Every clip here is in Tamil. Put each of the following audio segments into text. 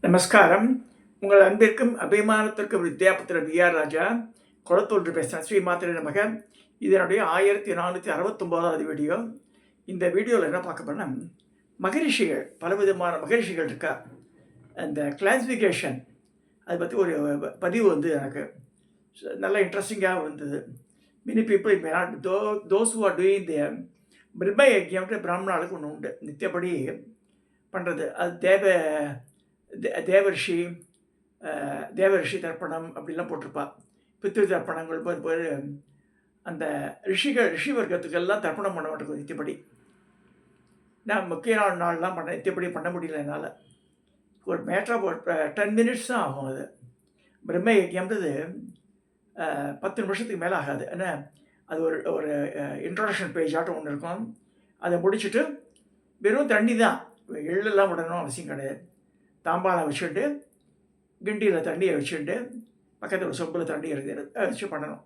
நமஸ்காரம். உங்கள் அன்பிற்கும் அபிமானத்திற்கும் வித்யாபுத்திர வி.ஆர். ராஜா குளத்தூர் பேசுகிறேன். ஸ்ரீ மாத்திரை நமக. இதனுடைய 1469வது வீடியோ. இந்த வீடியோவில் என்ன பார்க்க போனால், மகரிஷிகள், பலவிதமான மகரிஷிகள் இருக்கா, அந்த கிளாசிஃபிகேஷன் அதை பற்றி ஒரு பதிவு எனக்கு நல்ல இன்ட்ரெஸ்டிங்காக இருந்தது. Many people may not those who are doing the பிரம்ம யஜ்யம்ன்ற பிராமணாளுக்கு ஒன்று உண்டு, நித்தியப்படி பண்ணுறது. அது தேவரிஷி தேவரிஷி தர்ப்பணம் அப்படிலாம் போட்டிருப்பா. பித்ரு தர்ப்பணங்கள் போது அந்த ரிஷி வர்க்கத்துக்கெல்லாம் தர்ப்பணம் பண்ண மாட்டேங்குது நித்தியப்படி. நான் முக்கிய நாள்லாம் நித்தியப்படி பண்ண முடியல என்னால். ஒரு மேட்ரு ஆஃப் ஒரு 10 minutes தான் ஆகும். அது பிரம்ம யஜ்யம்ன்றது 10 நிமிஷத்துக்கு மேலே ஆகாது. ஏன்னா அது ஒரு இன்ட்ரோடக்ஷன் பேஜ் ஆட்டம் ஒன்று இருக்கும். அதை முடிச்சுட்டு வெறும் தண்ணி தான், எள்ளெல்லாம் விடணும் அவசியம் கிடையாது. தாம்பாளம் வச்சுட்டு கிண்டியில் தண்ணியை வச்சுட்டு பக்கத்தில் ஒரு சொம்பில் தண்ணி எடுத்து வச்சு பண்ணணும்.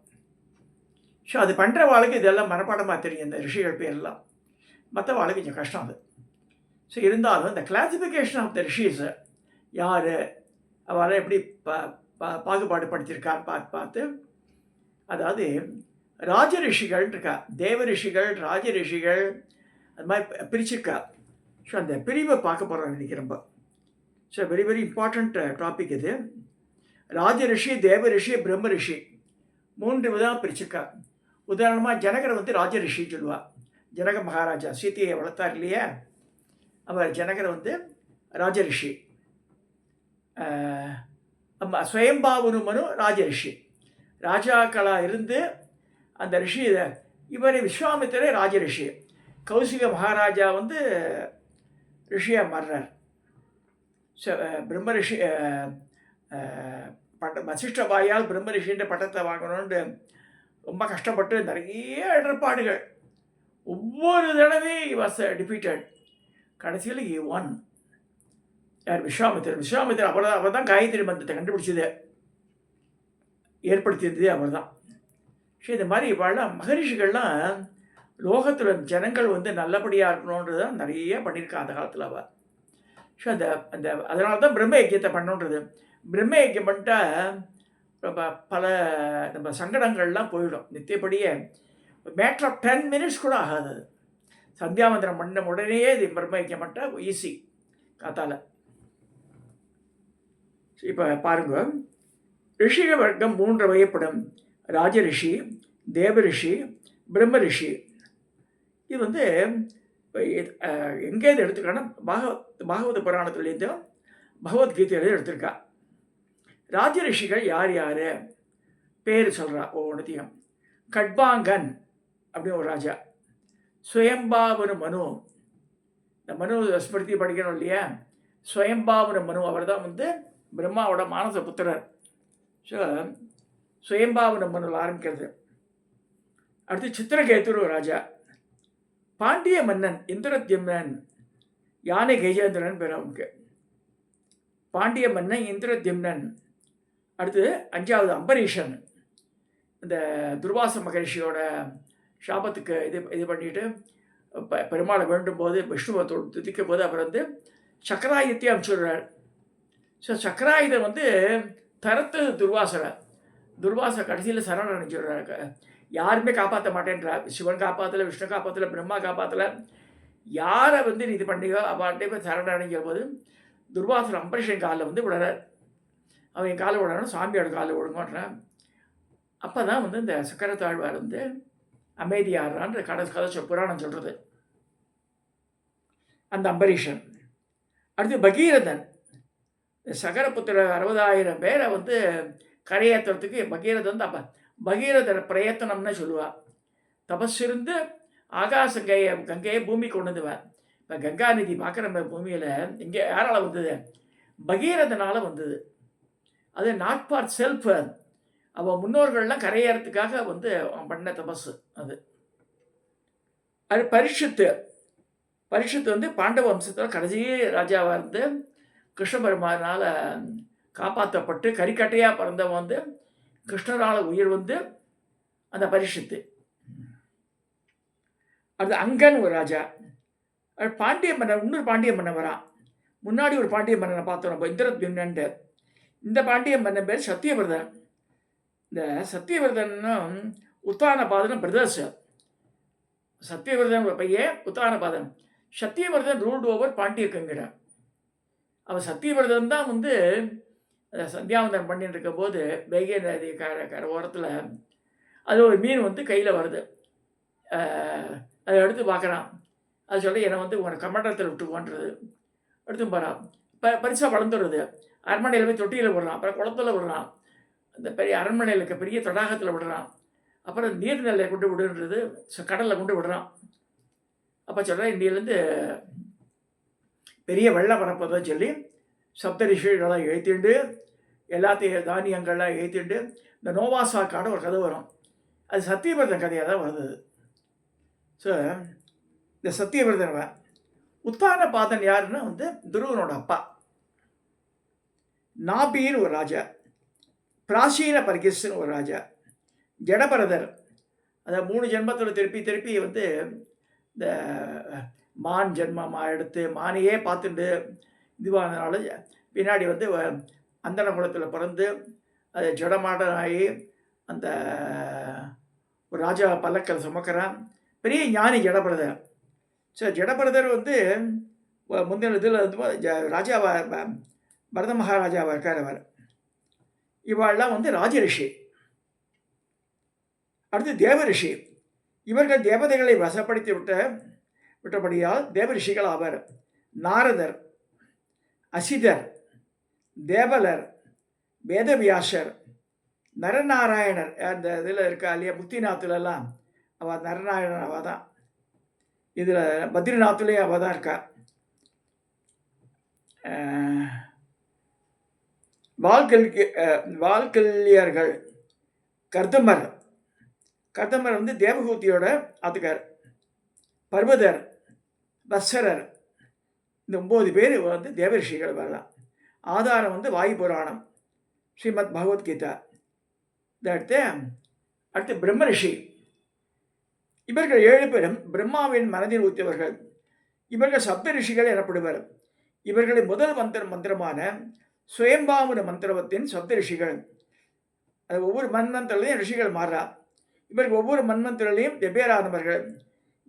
ஸோ அது பண்ணுற வாழ்க்கை இதெல்லாம் மனப்பாடமாக தெரியும், இந்த ரிஷிகள் பேரெல்லாம். மற்ற வாழ்க்கை கொஞ்சம் கஷ்டம் அது. ஸோ இருந்தாலும் இந்த கிளாசிஃபிகேஷன் ஆஃப் த ரிஷிஸ் யார், அவரை எப்படி பாகுபாடு படுத்தியிருக்கான்னு பார்த்து, அதாவது ராஜரிஷிகள் இருக்கா, தேவ ரிஷிகள், ராஜரிஷிகள், அது மாதிரி பிரிச்சிருக்கா. ஸோ அந்த பிரிவை பார்க்க போகிறோம் இன்றைக்கி ரொம்ப. So very very important topic இது. ராஜரிஷி, தேவரிஷி, பிரம்ம ரிஷி 3 விதமாக பிரிச்சிருக்கா. உதாரணமாக ஜனகரை ராஜரிஷின்னு சொல்லுவாள். ஜனக மகாராஜா சீத்தையை வளர்த்தார் இல்லையா, அவர் ஜனகரை ராஜரிஷி. ஸ்வயம்பாவனு மனு ராஜரிஷி, ராஜாக்களாக இருந்து அந்த ரிஷி. இவர் விஸ்வாமித்திரே ராஜரிஷி. கௌசிக மகாராஜா ரிஷியாக மாறுறார். பிரம்ம ரிஷி வசிஷ்டபாயால் பிரம்ம ரிஷின்ற பட்டத்தை வாங்கணும்னு ரொம்ப கஷ்டப்பட்டு நிறைய இடர்பாடுகள், ஒவ்வொரு தடவையும் வாஸ் டிஃபீட்டட். கடைசியில் ஒன் யார், விஸ்வாமித்திரர். அவர் தான் காயத்ரி மந்திரத்தை கண்டுபிடிச்சது, ஏற்படுத்தியிருந்ததே அவர் தான். ஸோ இந்த மாதிரி இவாழ மகரிஷிகள்லாம் லோகத்தில் ஜனங்கள் நல்லபடியாக இருக்கணுன்றது தான் நிறைய பண்ணியிருக்கா அந்த காலத்தில் அவள். ஸோ அதனால தான் பிரம்ம யஜ்யத்தை பண்ணணுன்றது. பிரம்ம யஜ்யம் பண்ணிட்டா பல நம்ம சங்கடங்கள்லாம் போயிடும். நித்தியப்படியே மேட்ரு ஆஃப் 10 minutes கூட ஆகாது. அது சந்தியாவந்தனம் பண்ண உடனேயே இது பிரம்ம யஜ்யம் பண்ணிட்டா ஈஸி காத்தால். இப்போ பாருங்க, ரிஷிக வர்க்கம் 3 வகைப்படும். ராஜரிஷி, தேவரிஷி, பிரம்ம ரிஷி. இது எங்கேருந்து எடுத்துக்கான்னா பாகவத புராணத்துலேருந்தும் பகவத்கீதையிலேருந்து எடுத்திருக்கா. ராஜரிஷிகள் யார் யார் பேர் சொல்கிறா ஒவ்வொன்றையும். கட்பாங்கன் அப்படின்னு ஒரு ராஜா. ஸ்வயம்பாவனு மனு, இந்த மனு ஸ்மிருதி படிக்கணும் இல்லையா, ஸ்வயம்பாவனு மனு அவர் தான் பிரம்மாவோட மானச புத்திரர். ஸோ ஸ்வயம்பாவனு மனுவில் ஆரம்பிக்கிறது. அடுத்து சித்திரகேத்துரு ராஜா. பாண்டிய மன்னன் இந்திரத்யும்னன், யானை கஜேந்திரன் பேர் அவனுக்கு. பாண்டிய மன்னன் இந்திரத்யும்னன். அடுத்து 5வது அம்பரீஷன். இந்த துர்வாச மகரிஷியோட சாபத்துக்கு இது பண்ணிட்டு பெருமாளை வேண்டும் போது விஷ்ணுவை துதிக்கும் போது அவர் சக்கராயுதத்தை அனுப்பிச்சுடுறார். ஸோ சக்கராயுதம் தரத்து துர்வாச கடைசியில் சரண் அனுப்பிச்சுடுறாரு. யாருமே காப்பாற்ற மாட்டேன்றார். சிவன் காப்பாற்றலை, விஷ்ணு காப்பாற்றலை, பிரம்மா காப்பாற்றலை. யாரை இது பண்ணியோ அவன்கிட்ட போய் சரணடைங்கிற போது துர்வாசர் அம்பரீஷன் காலில் விடுறார். அவன் காலை விடணும், சாமியோட காலில் விடுங்கன்றான். அப்போ தான் இந்த சக்கரத்தாழ்வார் அமைதியாடுறான்ற கதை புராணம் சொல்கிறது அந்த அம்பரீஷன். அடுத்து பகீரதன். சகரபுத்திர 60,000 பேரை கரையேற்றுறதுக்கு பகீரதன் அப்போ பகீரதர் பிரயத்தனம்னு சொல்லுவாள். தபஸிருந்து ஆகாச கங்கையை பூமி கொண்டு வந்துவேன். இப்போ கங்கா நதி பார்க்குற பூமியில் இங்கே யாரால் வந்தது? பகீரதனால் வந்தது. அது நாட் ஃபார் செல்ஃப், அவன் முன்னோர்கள்லாம் கரையேறதுக்காக அவன் பண்ண தபஸ் அது. அது பரீட்சித்து பாண்டவ வம்சத்தில் கடைசி ராஜாவாக இருந்து கிருஷ்ண பெருமானால் காப்பாற்றப்பட்டு கரிக்கட்டையாக பிறந்தவன் கிருஷ்ணரால் உயிர் அந்த பரீட்சித்து. அது அங்கன் ஒரு ராஜா. பாண்டிய மன்னர், இன்னொரு பாண்டிய மன்னர் வரான். முன்னாடி ஒரு பாண்டிய மன்னனை பார்த்தோம் நம்ம, இந்திரத்யும்னன்ட்டு. இந்த பாண்டிய மன்னன் பேர் சத்தியவிரதன். இந்த சத்தியவிரதனும் உத்தானபாதனும் பிரதர்ஸ். சத்தியவிரதன் பையன் Uttanapadan. Sathyavrathan ruled over Pandya kingdom. அவன் சத்தியவிரதன் தான் வந்து சந்தியாவந்தனம் பண்ணிட்டு இருக்கும் போது வைகை நதி கரை ஓரத்தில் அது ஒரு மீன் வந்து கையில் வருது. அதை எடுத்து பார்க்குறான். அது சொல்லி என்னை வந்து உனக்கு கமண்டலத்தில் விட்டுக்குவான்றது. எடுத்து போகிறான். பரிசாக வளர்ந்துடுறது. அரண்மனையில் போய் தொட்டியில் விடுறான், அப்புறம் குளத்தில் விடுறான், அந்த பெரிய அரண்மனையில் இருக்க பெரிய தடாகத்தில் விடுறான், அப்புறம் நீர்நிலையை கொண்டு விடுன்றது கடலில் கொண்டு விடுறான். அப்போ சொல்கிறேன், இந்தியிலேருந்து பெரிய வெள்ளம் வரப்போதான் சொல்லி சப்தரிஷிகளெல்லாம் எழுத்திண்டு எல்லாத்தையும் தானியங்கள்லாம் எழுத்திண்டு இந்த நோவாசாக்கான ஒரு கதை வரும். அது சத்தியவிரதன் கதையாக தான் வருது. ஸோ இந்த சத்தியவிரதன் உத்தானபாதன் யாருன்னா வந்து துருவனோட அப்பா. நாபீர் ஒரு ராஜா, பிராச்சீன பர்கிஸ்ன்னு ஒரு ராஜா, ஜடபரதர். அதை 3 ஜென்மத்தில் திருப்பி திருப்பி வந்து இந்த மான் ஜென்மமாக எடுத்து மானையே பார்த்துட்டு இதுவானதுனால பின்னாடி வந்து அந்தன குலத்தில் பிறந்து அது ஜடமாடன் ஆகி அந்த ஒரு ராஜா பல்லக்கில் சுமக்கிறான். பெரிய ஞானி ஜடபரதர். ஸோ ஜடபரதர் வந்து முந்தின இதில் வந்து ராஜாவா பரத மகாராஜாவாக இருக்கார் அவர். இவாள்லாம் வந்து ராஜரிஷி. அடுத்து தேவரிஷி. இவர்கள் தேவதைகளை வசப்படுத்தி விட்டபடியால் தேவரிஷிகள் ஆவர். நாரதர், அசிதர், தேவலர், வேதவியாசர், நரநாராயணர். அந்த இதில் இருக்கா இல்லையா முக்திநாத்துலலாம் அவள் நரநாராயணன் அவள் தான். இதில் பத்ரிநாத்துலேயும் அவள் தான் இருக்கா. வால்கல்யர்கள், கர்தமர். கர்தமர் வந்து தேவகூத்தியோட ஆத்துக்கார். பர்வதர், வத்சரர். இந்த 9 பேர் வந்து தேவரிஷிகள் வரலாம். ஆதாரம் வந்து வாயு புராணம், ஸ்ரீமத் பகவத்கீதா. அடுத்து பிரம்மரிஷி. இவர்கள் 7 பேரும் பிரம்மாவின் மனதில் ஊற்றியவர்கள். இவர்கள் சப்த ரிஷிகள் எனப்படுவர். இவர்களின் முதல் மந்திரமான சுயம்பாவன மந்திரத்தின் சப்த ரிஷிகள். அது ஒவ்வொரு மன்மந்திரலையும் ரிஷிகள் மாறா. இவர்கள் ஒவ்வொரு மன்மந்திரலையும் வெவ்வேறானவர்கள்.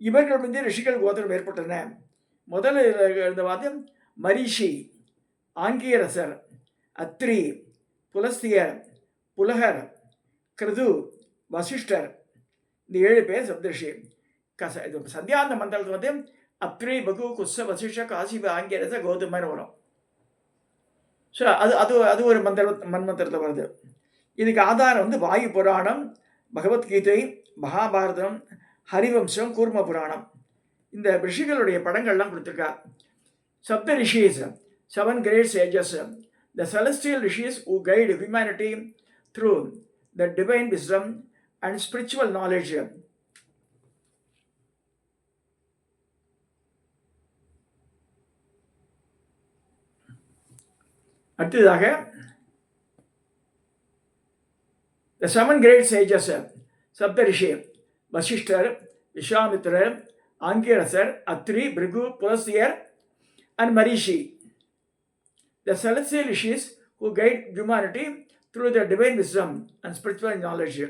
இவர்கள் வந்து ரிஷிகள் கோத்திரம் ஏற்பட்டன. முதல்ல இருந்தவாது மரிஷி, ஆங்கிரசர், அத்ரி, புலஸ்தியர், புலகர், கிருது, வசிஷ்டர். இந்த 7 பேர் சப்தரிஷி. இது சந்தியாந்த மந்திரத்தில் வந்து அத்ரி, பகு, குஸ்ஸ, வசிஷ்ட, காசிப, ஆங்கிரச, கௌதமன்னு வரும். ஸோ அது ஒரு மன்மந்திரத்தில் வருது. இதுக்கு ஆதாரம் வந்து வாயு புராணம், பகவத்கீதை, மகாபாரதம், ஹரிவம்சம், கூர்ம புராணம். இந்த ரிஷிகளுடைய படங்கள்லாம் கொடுத்துருக்கா. சப்த rishis, 7 great sages, the celestial rishis who guide humanity through the divine wisdom and spiritual knowledge. அடுத்ததாக the 7 great sages, Saptarishi, Vasishta, Vishwamitrar, ஆங்கிரசர், Atri, Bhrigu, Pulastya and Marishi, the celestial rishis who guide humanity through their divine wisdom and spiritual knowledge.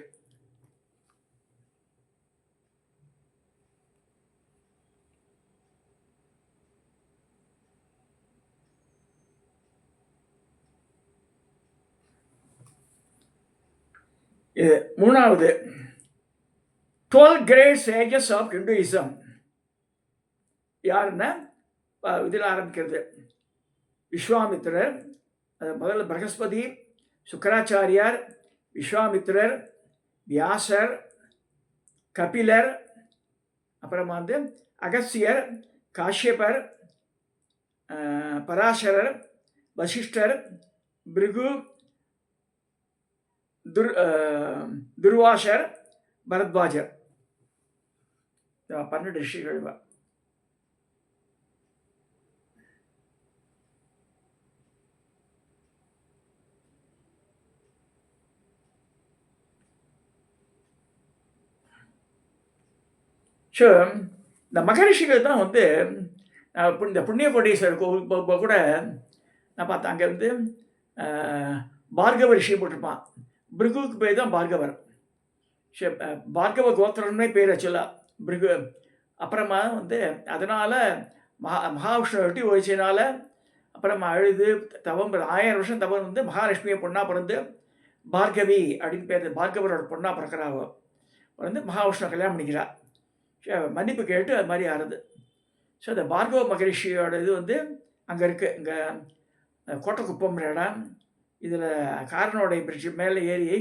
மூணாவது 12 great sages of Hinduism. யாருன்னா இதில் ஆரம்பிக்கிறது விஸ்வாமித்திரர். அது முதல்ல பிரகஸ்பதி, சுக்கராச்சாரியார், விஸ்வாமித்திரர், வியாசர், கபிலர், அப்புறமா வந்து அகஸ்தியர், காஷ்யபர், பராசரர், வசிஷ்டர், பிருகு, துர்வாசர், பரத்வாஜர். 12 ரிஷிகள். ஸோ இந்த மகரிஷிகள் தான் வந்து இந்த புண்ணிய கோடீஸ்வரர் கோவில் கூட நான் பார்த்தேன். அங்கே வந்து பார்கவ ரிஷி போட்டிருப்பான். பிருகுவுக்கு பேர் தான் பார்கவர். பார்கவ கோத்திரம்னே பேர் ஆக்சுவலாக பிருகு. அப்புறமா வந்து அதனால் மகாவிஷ்ணு வெட்டி ஓய்ச்சினால அப்புறமா அழுது தவம் 1000 வருஷம் தவம் வந்து மகாலட்சுமியை பொண்ணாக பிறந்து பார்கவி அப்படின்னு பேர் பார்கவரோட பொண்ணாக பிறக்கிறாவோ வந்து மகாவிஷ்ணு கல்யாணம் பண்ணிக்கிறா. மன்னிப்பு கேட்டு அது மாதிரி ஆறுது. ஸோ அந்த பார்கவ மகரிஷியோட இது வந்து அங்கே இருக்குது. இங்கே கோட்டக்குப்பம்ன்ற இடம். இதில் காரனோடைய பிரிட்ஜ் மேலே ஏறி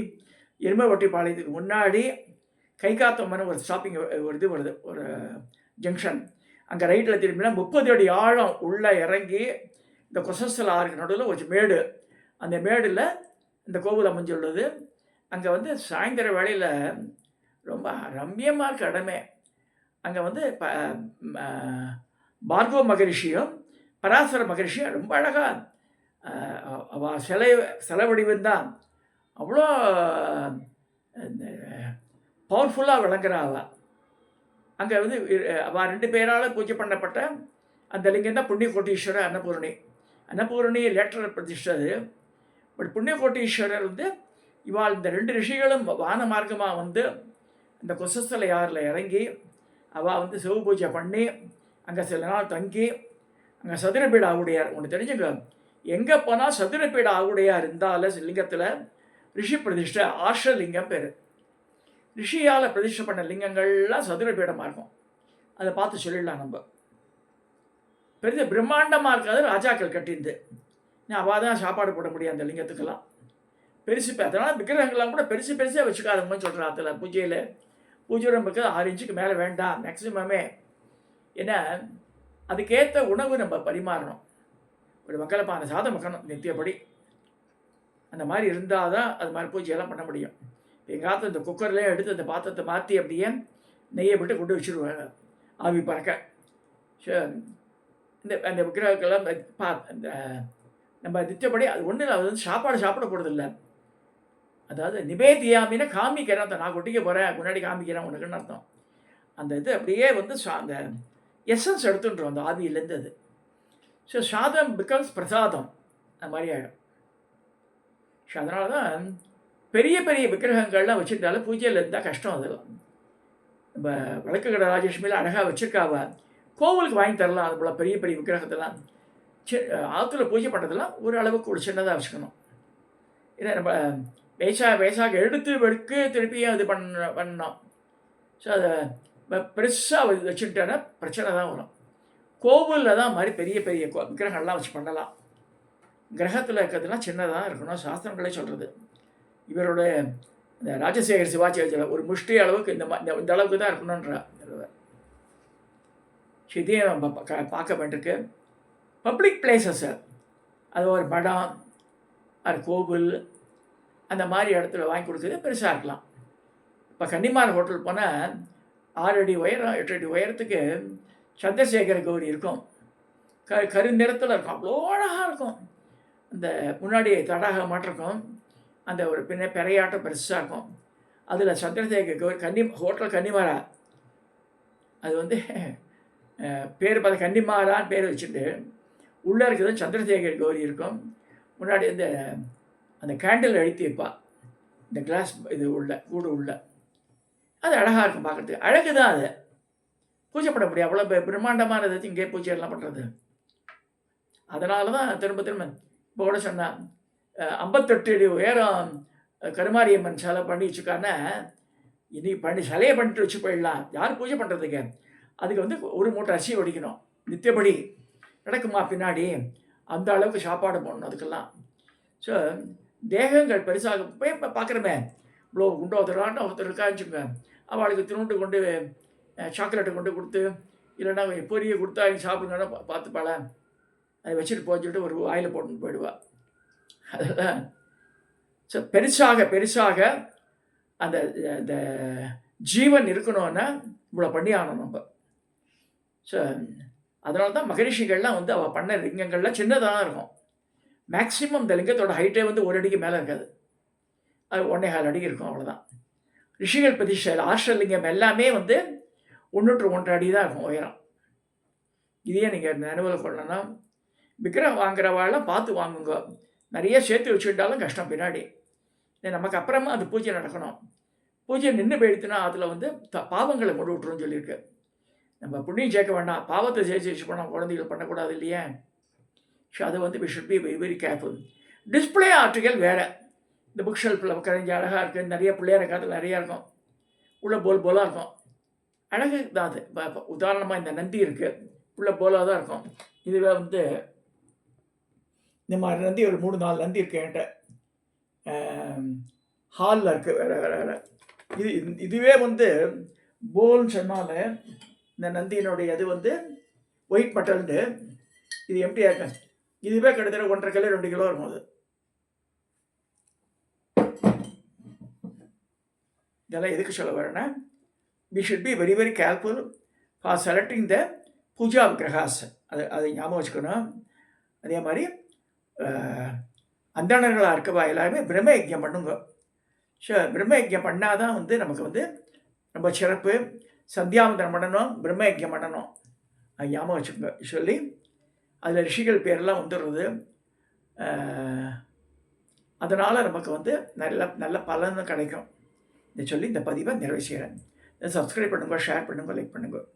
எருமவட்டிப்பாளையத்துக்கு முன்னாடி கைகாத்தம்மன் ஒரு ஸ்டாப்பிங் ஒரு இது வருது, ஒரு ஜங்ஷன். அங்கே ரைட்டில் திரும்பினா 30 அடி ஆழம் உள்ளே இறங்கி இந்த கொசஸ்தல ஆறுக்கு நடுவில் ஒரு மேடு. அந்த மேடில் இந்த கோவில் அமைஞ்சுள்ளது. அங்கே வந்து சாயந்தர வேளையில் ரொம்ப ரம்யமாக இருக்க இடமே. அங்கே வந்து பார்கவ மகரிஷியும் பராசர மகரிஷியும் ரொம்ப அழகாக அவள் சிலை வடிவம் தான் அவ்வளோ பவர்ஃபுல்லாக விளங்குறா. அவள் அங்கே வந்து அவள் 2 பேரால் பூஜை பண்ணப்பட்ட அந்த லிங்கம் தான் புண்ணியகோட்டீஸ்வரர் அன்னபூரணி. அன்னபூரணி லேட்டர் பிரதிஷ்டது. பட் புண்ணியகோட்டீஸ்வரர் வந்து இவாள் இந்த 2 ரிஷிகளும் வான மார்க்கமாக வந்து இந்த கொசஸ்தலை ஆறில் இறங்கி அவள் வந்து சிவ பூஜை பண்ணி அங்கே சில நாள் தங்கி அங்கே சதுரபீட ஆவுடையார் ஒன்று தெரிஞ்சுங்க. எங்கே போனால் சதுரபீட ஆவுடையார் இருந்தால லிங்கத்தில் ரிஷி பிரதிஷ்டை ஆர்ஷலிங்கம் பேர். ரிஷியால் பிரதிஷ்டை பண்ண லிங்கங்கள்லாம் சதுரபீடமாக இருக்கும். அதை பார்த்து சொல்லிடலாம். நம்ம பெரிய பிரம்மாண்டமாக இருக்காது, ராஜாக்கள் கட்டிந்து அவள் தான் சாப்பாடு போட முடியும் அந்த லிங்கத்துக்கெல்லாம். பெருசு அதனால் விக்கிரகங்கள்லாம் கூட பெருசாக வச்சுக்காதவங்கன்னு சொல்கிறா. அதில் பூஜையில் பூஜை நமக்கு 6 இன்ச்சுக்கு மேலே வேண்டாம் மேக்சிமமே. ஏன்னா அதுக்கேற்ற உணவு நம்ம பரிமாறணும். ஒரு மக்களப்பான சாதம் மக்கணும் நித்தியப்படி. அந்த மாதிரி இருந்தால் தான் அது மாதிரி பூஜையெல்லாம் பண்ண முடியும். எங்கள் ஆற்ற இந்த குக்கர்லேயே எடுத்து அந்த பாத்திரத்தை மாற்றி அப்படியே நெய்யை விட்டு கொண்டு வச்சுருவாங்க ஆவி பறக்க. இந்த அந்த விக்கிரகங்கள்லாம் இந்த நம்ம நித்தியப்படி அது ஒன்றும் இல்லை. அது வந்து சாப்பாடு சாப்பிட போகிறதில்ல. அதாவது நிவேதியாமின்னா காமிக்கிறேன். அந்த நான் கொட்டிக்க போகிறேன் முன்னாடி காமிக்கிறேன் உனக்குன்னு அர்த்தம். அந்த இது அப்படியே வந்து அந்த எசன்ஸ் எடுத்துன்றோம் அந்த ஆவியிலேருந்து அது. ஸோ சாதம் பிகம்ஸ் பிரசாதம் அந்த மாதிரி ஆகிடும். ஸோ அதனால தான் பெரிய பெரிய விக்கிரகங்கள்லாம் வச்சுருந்தாலும் பூஜையில் இருந்தால் கஷ்டம். அதெல்லாம் நம்ம வழக்கு கடை ராஜலட்சுமியில் அழகாக வச்சுருக்காவ. கோவிலுக்கு வாங்கி தரலாம். அது போல் பெரிய பெரிய விக்கிரகத்தெல்லாம் ஆற்றுல பூஜை பண்ணுறதெல்லாம் ஒரு அளவுக்கு ஒரு சின்னதாக வச்சுக்கணும். ஏன்னா நம்ம வயசாக எடுத்து வெடுக்கு திருப்பியும் இது பண்ணோம். ஸோ அதை பெருசாக வச்சுக்கிட்டோன்னா பிரச்சனை தான் வரும். கோவிலில் தான் மாதிரி பெரிய பெரிய விக்கிரகங்கள்லாம் வச்சு பண்ணலாம். கிரகத்தில் இருக்கிறதுலாம் சின்னதாக இருக்கணும் சாஸ்திரங்களே சொல்கிறது. இவரோட இந்த ராஜசேகர் சிவாச்சாரியர் ஒரு முஷ்டி அளவுக்கு இந்த அளவுக்கு தான் இருக்கணுன்றா. இதையும் நம்ம பார்க்க வேண்டியிருக்கு. பப்ளிக் பிளேசஸ்ஸு அது ஒரு மடம் அது கோவில் அந்த மாதிரி இடத்துல வாங்கி கொடுக்குறது பெருசாக இருக்கலாம். இப்போ கன்னிமார் ஹோட்டல் போனால் 6 அடி உயரம் 8 அடி உயரத்துக்கு சந்திரசேகர கௌரி இருக்கும். கருநிறத்தில் இருக்கும். அவ்வளோ அழகாக இருக்கும். அந்த முன்னாடி தடாக மாட்டிருக்கும். அந்த ஒரு பெரையாட்டம் பெருசாக இருக்கும். அதில் சந்திரசேகர கௌரி ஹோட்டல் கன்னிமாரா. அது வந்து பேர் பார்த்த கன்னிமாரான்னு பேர் வச்சுட்டு உள்ளே இருக்கிறது சந்திரசேகர் கௌரி இருக்கும். முன்னாடி அந்த கேண்டில் அழுத்தி வைப்பா இந்த கிளாஸ் இது உள்ள கூடு உள்ள. அது அழகாக இருக்கும் பார்க்குறதுக்கு. அழகு தான். அது பூஜை பண்ண முடியும். அவ்வளோ பிரம்மாண்டமானது இங்கே பூஜை எல்லாம் பண்ணுறது. அதனால தான் திரும்ப இப்போ கூட சொன்னான் 58 அடி உயரம் கருமாரியம்மன் சிலை பண்ணி வச்சுக்கான இனி சிலையை பண்ணிட்டு வச்சு போயிடலாம். யார் பூஜை பண்ணுறதுக்கு? அதுக்கு வந்து 1 மூட்டை அரிசி வடிக்கணும் நித்தியப்படி. நடக்குமா பின்னாடி? அந்த அளவுக்கு சாப்பாடு போடணும் அதுக்கெல்லாம். ஸோ தேகங்கள் பெருசாக போய் இப்போ பார்க்குறமே இவ்வளோ குண்டோ ஒருத்தர் இருக்காச்சுங்க. அவளுக்கு திருண்டு கொண்டு சாக்லேட்டை கொண்டு கொடுத்து இல்லைன்னா பொரியை கொடுத்தா அவங்க சாப்பிடுங்கன்னா பார்த்துப்பாள. அதை வச்சுட்டு போச்சுட்டு ஒரு வாயில் போட்டுன்னு போயிடுவாள். அதெல்லாம் ஸோ பெருசாக அந்த அந்த ஜீவன் இருக்கணும்னா இவ்வளோ பண்ணி ஆகணும் நம்ம. ஸோ அதனால தான் மகரிஷிகள்லாம் வந்து அவள் பண்ண லிங்கங்கள்லாம் சின்னதாக தான் இருக்கும். மேக்ஸிமம் இந்த லிங்கத்தோட ஹைட்டே வந்து 1 அடிக்கு மேலே இருக்காது. அது 1.25 அடி இருக்கும். அவ்வளோதான். ரிஷிகள் பிரதிஷ்டை ஆர்ஷலிங்கம் எல்லாமே வந்து 1 to 1.5 அடி தான் இருக்கும் உயரம். இதையே நீங்கள் நினைவில் கொள்ளணும்னா விக்கிரகம் வாங்குறவாள்லாம் பார்த்து வாங்குங்க. நிறைய சேர்த்து வச்சுக்கிட்டாலும் கஷ்டம் பின்னாடி. நமக்கு அப்புறமா அது பூஜை நடக்கணும். பூஜை நின்று போயிடுத்துனா அதில் வந்து பாவங்களை கொண்டு விட்டுருன்னு சொல்லியிருக்கு. நம்ம புண்ணியம் சேர்க்க வேண்டாம், பாவத்தை சேர்த்து வச்சு போனால் குழந்தைகள் பண்ணக்கூடாது இல்லையா? ஸோ அது வந்து we should be very careful. Display article வேறு. இந்த புக் ஷெல்ஃபில் கரைஞ்சி அழகாக இருக்குது, நிறைய பிள்ளையார காலத்தில் நிறையா இருக்கும், உள்ள போலாக இருக்கும், அழகு தான் அது. உதாரணமாக இந்த நந்தி இருக்குது, உள்ள போலாக தான் இருக்கும். இதுவே வந்து இந்த மாதிரி நந்தி ஒரு 3-4 நந்தி இருக்குது என்கிட்ட, ஹாலில் இருக்குது வேறு வேறு வேறு. இதுவே வந்து போல்னு சொன்னால இந்த நந்தியினுடைய இது வந்து ஒயிட் மட்டல்ண்டு, இது எம்டியாக இருக்கு. இதுவே கிட்டத்தட்ட 1.5 கிலோ 2 கிலோ இருக்கும். அது இதெல்லாம் எதுக்கு சொல்ல வரேன்னா, we should be very very careful for selecting the puja விக்கிரகாஸ். அதை ஞாபகம் வச்சுக்கணும். அதே மாதிரி அந்தணர்களாக இருக்கவா எல்லாருமே பிரம்ம யஜ்யம் பண்ணுங்க. ஸோ பிரம்ம யஜ்யம் பண்ணால் தான் வந்து நமக்கு வந்து ரொம்ப சிறப்பு. சந்தியாவந்தனம் பண்ணணும், பிரம்ம யஜ்யம் பண்ணணும், அது ஞாபகம் வச்சுக்கோங்க சொல்லி அதில் ரிஷிகள் பேரெல்லாம் வந்துடுறது. அதனால் நமக்கு வந்து நல்ல பலனும் கிடைக்கும். இதை சொல்லி இந்த பதிவை நிறைவு செய்கிறேன். சப்ஸ்கிரைப் பண்ணுங்கள், ஷேர் பண்ணுங்கள், லைக் பண்ணுங்கள்.